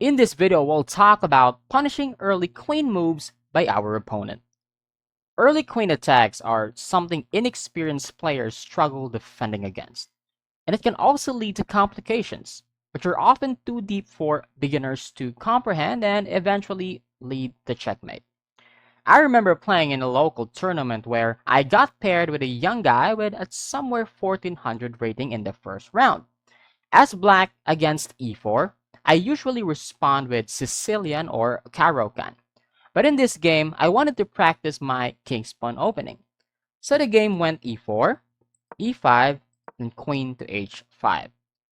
In this video, we'll talk about punishing early queen moves by our opponent. Early queen attacks are something inexperienced players struggle defending against, and it can also lead to complications, which are often too deep for beginners to comprehend and eventually lead to checkmate. I remember playing in a local tournament where I got paired with a young guy with a somewhere 1400 rating in the first round. As black against e4, I usually respond with Sicilian or Caro-Kann. But in this game, I wanted to practice my king's pawn opening. So the game went e4, e5, and queen to h5.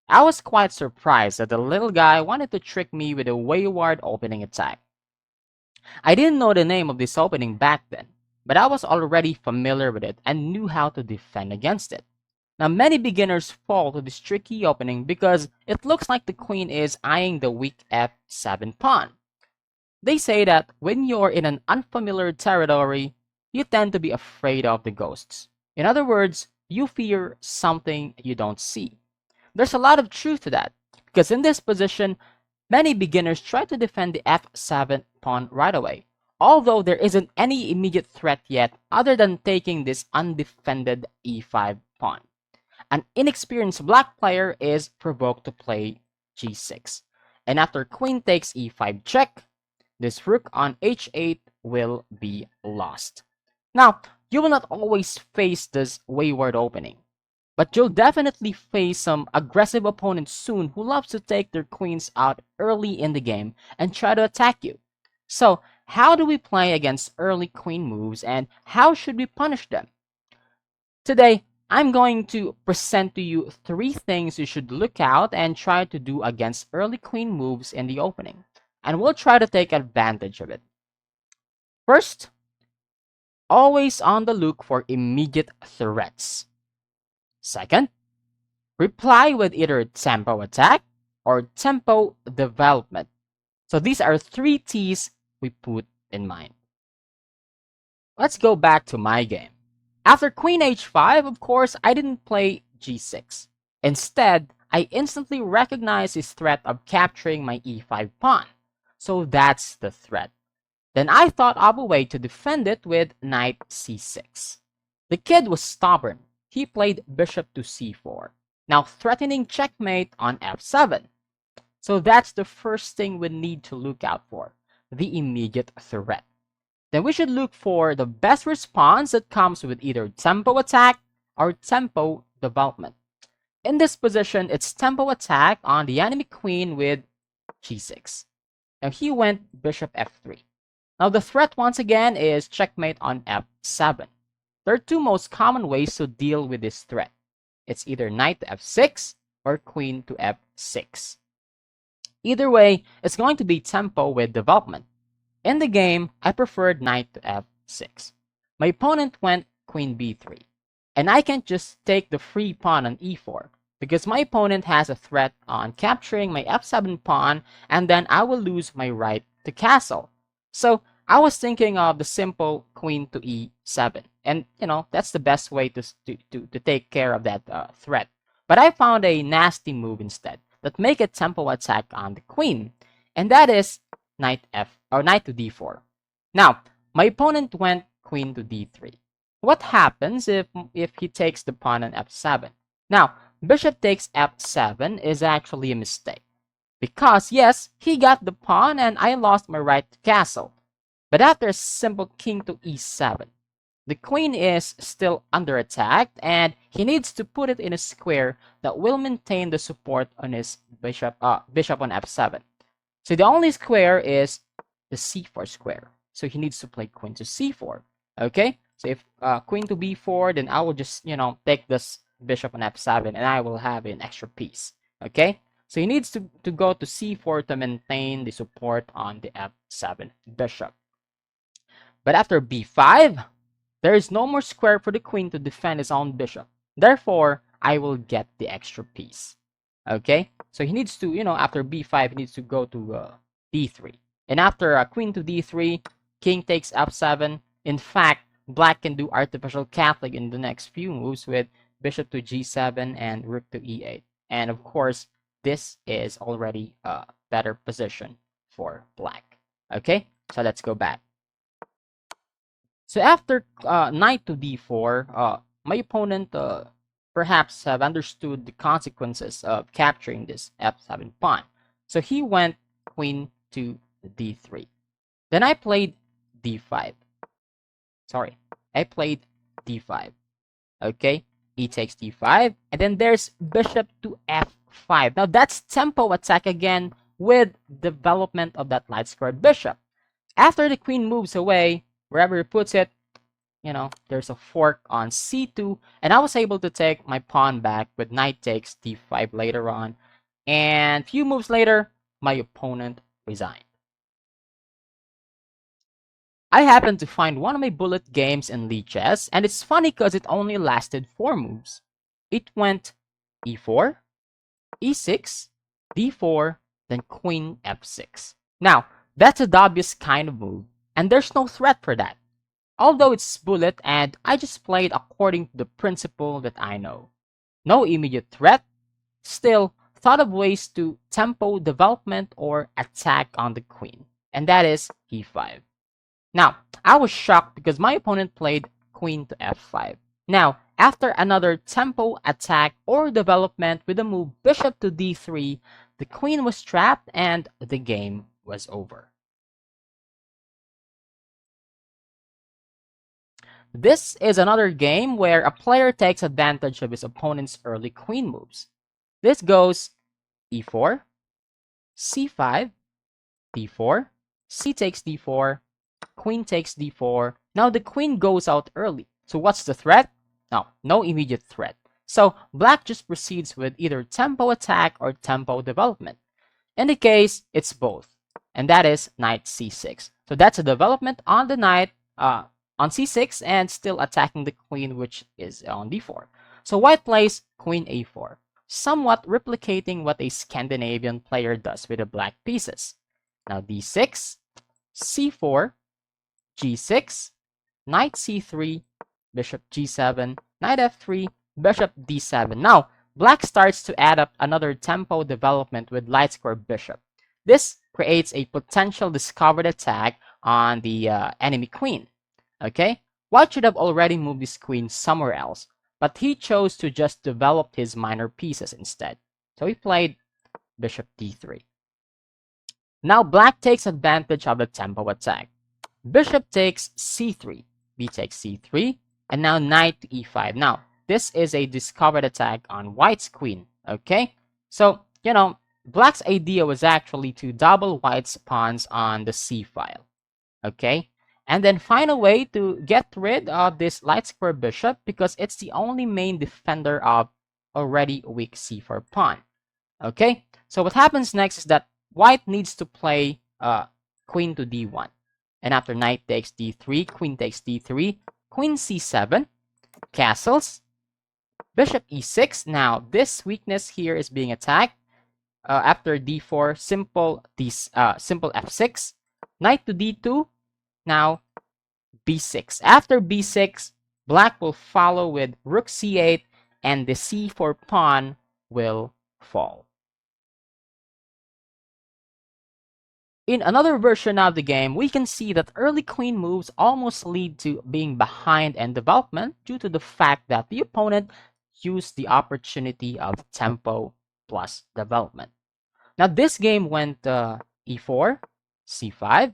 I was quite surprised that the little guy wanted to trick me with a wayward opening attack. I didn't know the name of this opening back then, but I was already familiar with it and knew how to defend against it. Now, many beginners fall to this tricky opening because it looks like the queen is eyeing the weak f7 pawn. They say that when you're in an unfamiliar territory, you tend to be afraid of the ghosts. In other words, you fear something you don't see. There's a lot of truth to that, because in this position, many beginners try to defend the f7 pawn right away, although there isn't any immediate threat yet other than taking this undefended e5 pawn. An inexperienced black player is provoked to play g6, and after queen takes e5 check, this rook on h8 will be lost. Now, you will not always face this wayward opening, but you'll definitely face some aggressive opponents soon who loves to take their queens out early in the game and try to attack you. So, how do we play against early queen moves and how should we punish them? Today, I'm going to present to you 3 things you should look out and try to do against early queen moves in the opening, and we'll try to take advantage of it. First, always on the look for immediate threats. Second, reply with either tempo attack or tempo development. So these are 3 T's we put in mind. Let's go back to my game. After queen h5, of course, I didn't play g6. Instead, I instantly recognized his threat of capturing my e5 pawn. So that's the threat. Then I thought of a way to defend it with knight c6. The kid was stubborn. He played bishop to c4, now threatening checkmate on f7. So that's the first thing we need to look out for, the immediate threat. Then we should look for the best response that comes with either tempo attack or tempo development. In this position, it's tempo attack on the enemy queen with g6. Now he went bishop f3. Now the threat once again is checkmate on f7. There are 2 most common ways to deal with this threat. It's either knight to f6 or queen to f6. Either way, it's going to be tempo with development. In the game, I preferred knight to f6. My opponent went queen b3, and I can't just take the free pawn on e4, because my opponent has a threat on capturing my f7 pawn, and then I will lose my right to castle. So I was thinking of the simple queen to e7, and that's the best way to take care of that threat. But I found a nasty move instead that make a tempo attack on the queen, and that is knight to d4. Now, my opponent went queen to d3. What happens if he takes the pawn on f7? Now, bishop takes f7 is actually a mistake, because yes, he got the pawn and I lost my right to castle. But after a simple king to e7, the queen is still under attack and he needs to put it in a square that will maintain the support on his bishop on f7. So the only square is the c4 square. So he needs to play queen to c4. Okay? So if queen to b4, then I will just, take this bishop on f7 and I will have an extra piece. Okay? So he needs to go to c4 to maintain the support on the f7 bishop. But after b5, there is no more square for the queen to defend his own bishop. Therefore, I will get the extra piece. Okay? So he needs to, after b5, he needs to go to d3. And after queen to d3, king takes f7. In fact, black can do artificial Catholic in the next few moves with bishop to g7 and rook to e8. And of course, this is already a better position for black. Okay, so let's go back. So after knight to d4, my opponent perhaps have understood the consequences of capturing this f7 pawn. So he went queen to d3. Then I played d5. Sorry, I played d5. Okay, e takes d5, and then there's bishop to f5. Now that's tempo attack again with development of that light squared bishop. After the queen moves away, wherever he puts it, there's a fork on c2, and I was able to take my pawn back with knight takes d5 later on. And few moves later, my opponent resigned. I happened to find one of my bullet games in Lichess, and it's funny because it only lasted 4 moves. It went e4, e6, d4, then queen f6. Now, that's a obvious kind of move, and there's no threat for that. Although it's bullet, and I just played according to the principle that I know. No immediate threat, still thought of ways to tempo development or attack on the queen, and that is e5. Now, I was shocked because my opponent played queen to f5. Now, after another tempo attack or development with the move bishop to d3, the queen was trapped and the game was over. This is another game where a player takes advantage of his opponent's early queen moves. This goes e4, c5, d4, c takes d4, queen takes d4. Now the queen goes out early. So what's the threat? No immediate threat. So black just proceeds with either tempo attack or tempo development. In the case, it's both. And that is knight c6. So that's a development on the knight on c6 and still attacking the queen, which is on d4. So white plays queen a4, somewhat replicating what a Scandinavian player does with the black pieces. Now d6, c4, g6, knight c3, bishop g7, knight f3, bishop d7. Now, black starts to add up another tempo development with light square bishop. This creates a potential discovered attack on the enemy queen. Okay, white should have already moved his queen somewhere else, but he chose to just develop his minor pieces instead. So he played bishop d3. Now black takes advantage of the tempo attack. Bishop takes c3, b takes c3, and now knight to e5. Now, this is a discovered attack on white's queen, okay? So, black's idea was actually to double white's pawns on the c file, okay? And then find a way to get rid of this light square bishop because it's the only main defender of already weak c4 pawn, okay? So what happens next is that white needs to play queen to d1. And after knight takes d3, queen takes d3, queen c7, castles, bishop e6. Now, this weakness here is being attacked. After d4, simple f6, knight to d2, now b6. After b6, black will follow with rook c8, and the c4 pawn will fall. In another version of the game, we can see that early queen moves almost lead to being behind in development due to the fact that the opponent used the opportunity of tempo plus development. Now this game went e4, c5,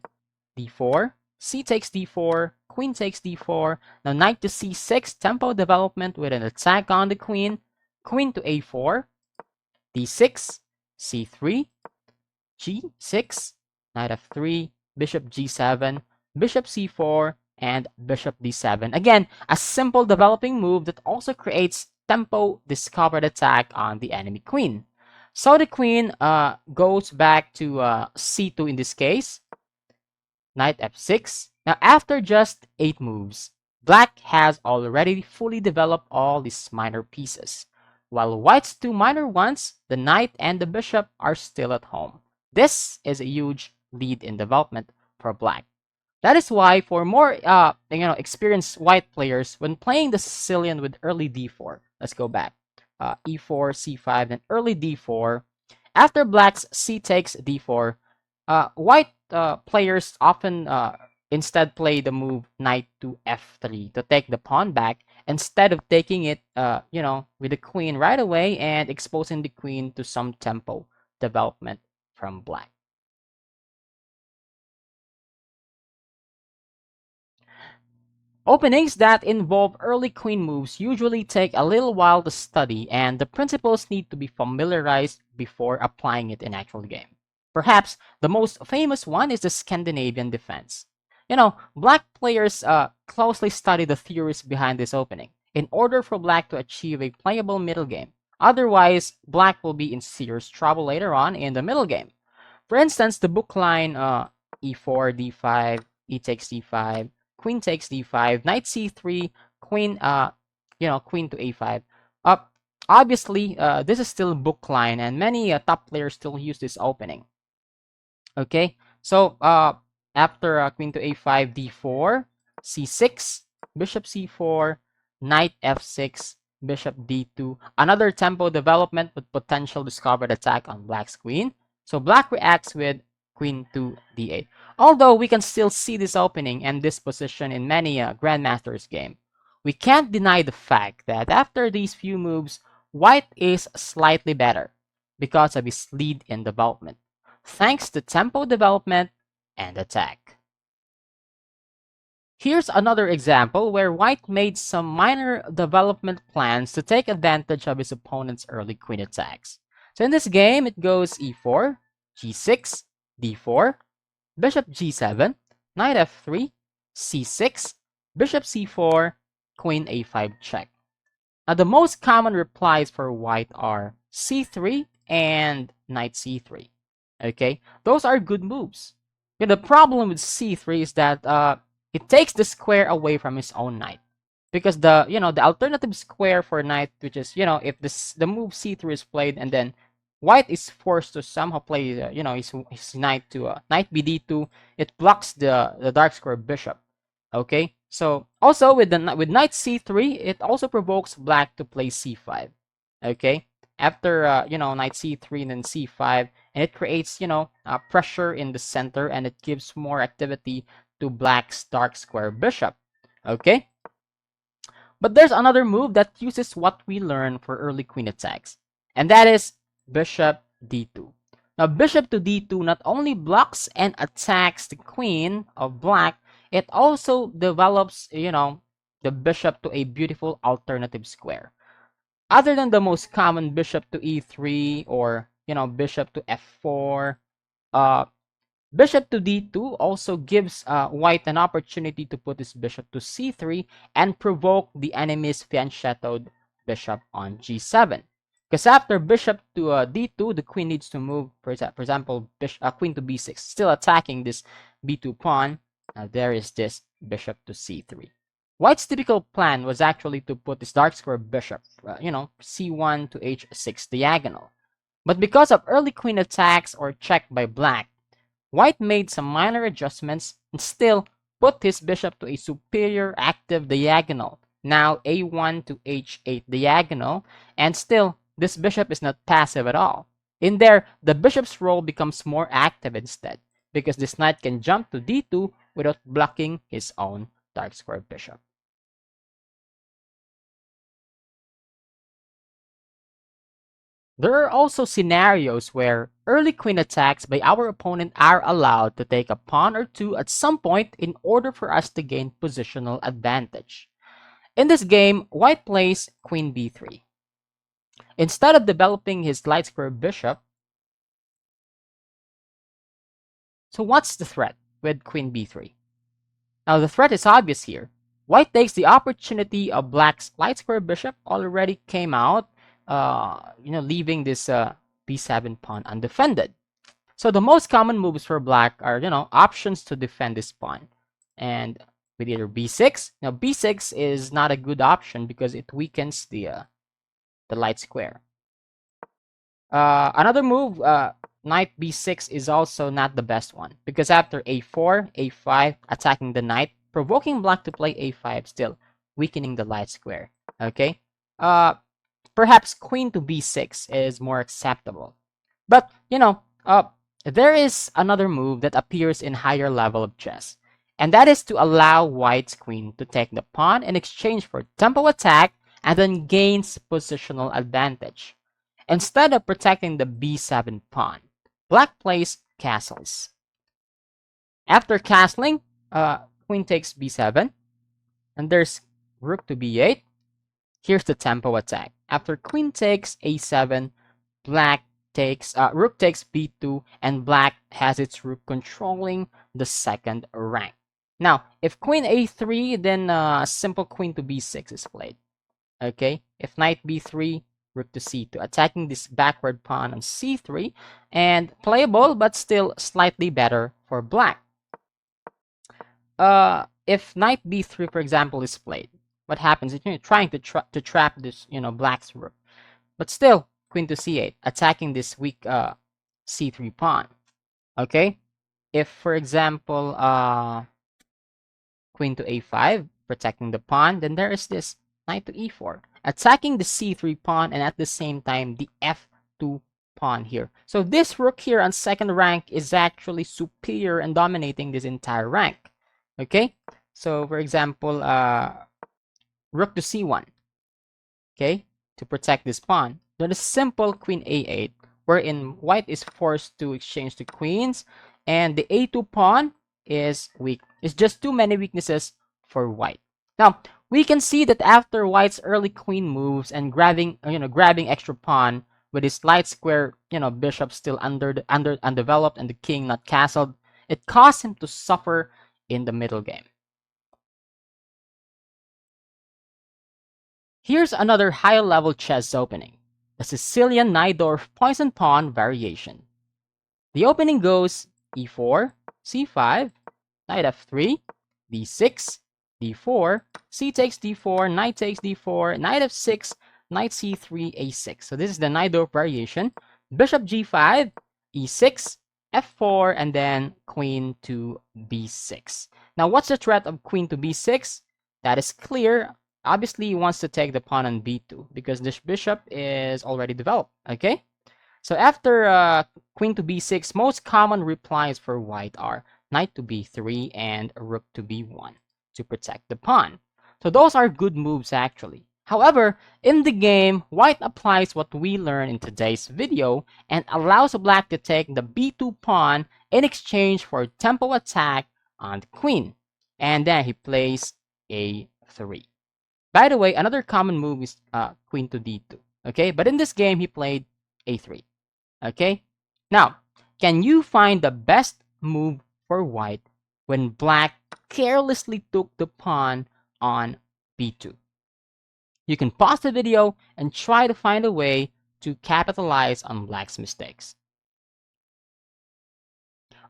d4, c takes d4, queen takes d4, now knight to c6, tempo development with an attack on the queen, queen to a4, d6, c3, g6, knight f3, bishop g7, bishop c4, and bishop d7. Again, a simple developing move that also creates tempo discovered attack on the enemy queen. So the queen goes back to c2 in this case, knight f6. Now after just 8 moves, black has already fully developed all these minor pieces, while white's 2 minor ones, the knight and the bishop, are still at home. This is a huge lead in development for black. That is why for more experienced white players, when playing the Sicilian with early d4, let's go back, e4, c5, and early d4, After black's c takes d4, white players often instead play the move knight to f3 to take the pawn back instead of taking it, with the queen right away and exposing the queen to some tempo development from black. Openings that involve early queen moves usually take a little while to study, and the principles need to be familiarized before applying it in actual game. Perhaps the most famous one is the Scandinavian defense. Black players closely study the theories behind this opening in order for black to achieve a playable middle game. Otherwise, black will be in serious trouble later on in the middle game. For instance, the book line e4, d5, e takes d5, queen takes d5, knight c3, queen queen to a5. Uh, Obviously, this is still book line, and many top players still use this opening. Okay, so after queen to a5, d4, c6, bishop c4, knight f6, bishop d2. Another tempo development with potential discovered attack on black's queen. So black reacts with queen to d8. Although we can still see this opening and this position in many grandmasters game, we can't deny the fact that after these few moves, white is slightly better because of his lead in development, thanks to tempo development and attack. Here's another example where white made some minor development plans to take advantage of his opponent's early queen attacks. So in this game, it goes e4, g6, d4, bishop g7, knight f3, c6, bishop c4, queen a5 check. Now the most common replies for white are c3 and knight c3. Okay, those are good moves. The problem with c3 is that it takes the square away from his own knight, because the alternative square for knight, which is if the move c3 is played and then white is forced to somehow play his knight to knight bd2, it blocks the dark square bishop. Okay, so also with knight c3, it also provokes black to play c5. Okay, after knight c3 and then c5, and it creates pressure in the center, and it gives more activity to black's dark square bishop. Okay, but there's another move that uses what we learned for early queen attacks, and that is bishop d2. Now bishop to d2 not only blocks and attacks the queen of black, it also develops the bishop to a beautiful alternative square. Other than the most common bishop to e3 or bishop to f4, uh, bishop to d2 also gives white an opportunity to put his bishop to c3 and provoke the enemy's fianchettoed bishop on g7. Because after bishop to d2, the queen needs to move, for example, queen to b6, still attacking this b2 pawn. Now there is this bishop to c3. White's typical plan was actually to put this dark square bishop, c1 to h6 diagonal. But because of early queen attacks or check by black, white made some minor adjustments and still put his bishop to a superior active diagonal, now a1 to h8 diagonal, and still this bishop is not passive at all. In there, the bishop's role becomes more active instead, because this knight can jump to d2 without blocking his own dark square bishop. There are also scenarios where early queen attacks by our opponent are allowed to take a pawn or two at some point in order for us to gain positional advantage. In this game, white plays queen b3. Instead of developing his light square bishop, so what's the threat with queen b3? Now the threat is obvious here. White takes the opportunity of black's light square bishop already came out, leaving this b7 pawn undefended. So the most common moves for black are, options to defend this pawn. And with either b6, now b6 is not a good option because it weakens the light square. Another move, knight b6 is also not the best one because after a4, a5, attacking the knight, provoking black to play a5, still weakening the light square. Okay, perhaps queen to b6 is more acceptable. But, there is another move that appears in higher level of chess, and that is to allow white's queen to take the pawn in exchange for tempo attack and then gains positional advantage. Instead of protecting the b7 pawn, black plays castles. After castling, queen takes b7, and there's rook to b8. Here's the tempo attack. After queen takes a7, rook takes b2, and black has its rook controlling the second rank. Now, if queen a3, then simple queen to b6 is played. Okay, if knight b3, rook to c2, attacking this backward pawn on c3, and playable but still slightly better for black. If knight b3, for example, is played, what happens is you're trying to trap this, black's rook, but still queen to c8, attacking this weak c3 pawn. Okay, if for example queen to a5, protecting the pawn, then there is this knight to e4, attacking the c3 pawn and at the same time the f2 pawn here. So this rook here on second rank is actually superior and dominating this entire rank. Okay, so for example, rook to c1, okay, to protect this pawn. Then a simple queen a8, wherein white is forced to exchange the queens, and the a2 pawn is weak. It's just too many weaknesses for white. Now, we can see that after white's early queen moves and grabbing extra pawn with his light square, bishop still undeveloped and the king not castled, it caused him to suffer in the middle game. Here's another high-level chess opening, the Sicilian Najdorf poison pawn variation. The opening goes e4, c5, knight f3, d6, d4, c takes d4, knight takes d4, knight f6, knight c3, a6. So this is the Najdorf variation. Bishop g5, e6, f4, and then queen to b6. Now, what's the threat of queen to b6? That is clear. Obviously, he wants to take the pawn on b2 because this bishop is already developed, okay? So after queen to b6, most common replies for white are knight to b3 and rook to b1 to protect the pawn. So those are good moves actually. However, in the game, white applies what we learned in today's video and allows black to take the b2 pawn in exchange for tempo attack on the queen. And then he plays a3. By the way, another common move is queen to d2. Okay, but in this game, he played a3. Okay, now, can you find the best move for white when black carelessly took the pawn on b2? You can pause the video and try to find a way to capitalize on black's mistakes.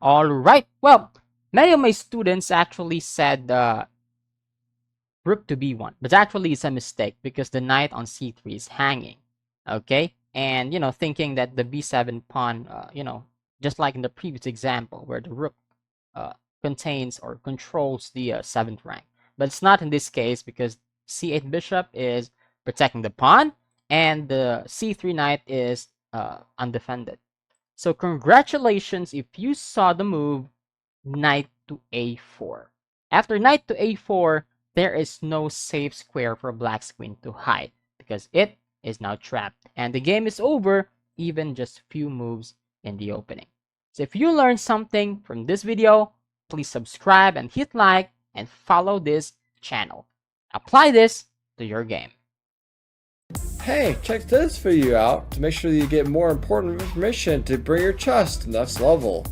All right, well, many of my students actually said rook to b1, but actually it's a mistake because the knight on c3 is hanging, okay? And, thinking that the b7 pawn, just like in the previous example where the rook contains or controls the 7th rank. But it's not in this case because c8 bishop is protecting the pawn and the c3 knight is undefended. So congratulations if you saw the move knight to a4. After knight to a4, there is no safe square for black's queen to hide because it is now trapped and the game is over even just few moves in the opening. So if you learned something from this video, please subscribe and hit like and follow this channel. Apply this to your game. Hey, check this video out to make sure that you get more important information to bring your chess to the next level.